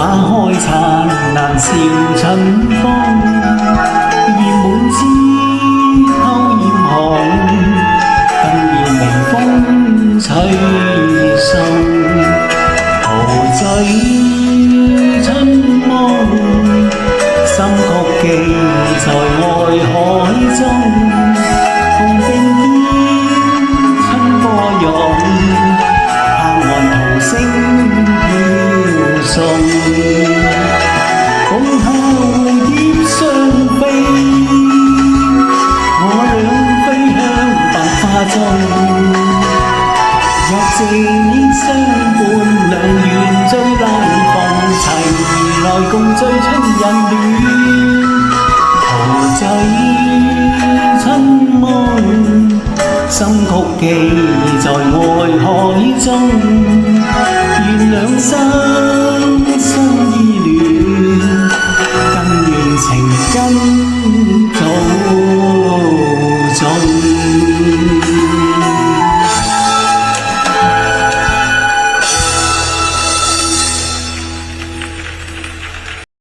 打開燦爛笑春風，燃滿枝偷豔紅，更要微風吹送。桃醉春夢，心曲寄在愛海中。紅並肩春波湧，拋岸濤聲飄送。共下蝴蝶雙飛，我倆飛向百花中。若靜煙相伴，良緣最難逢，齊而來共醉春人戀。桃醉春夢，心曲寄在愛海中。願兩心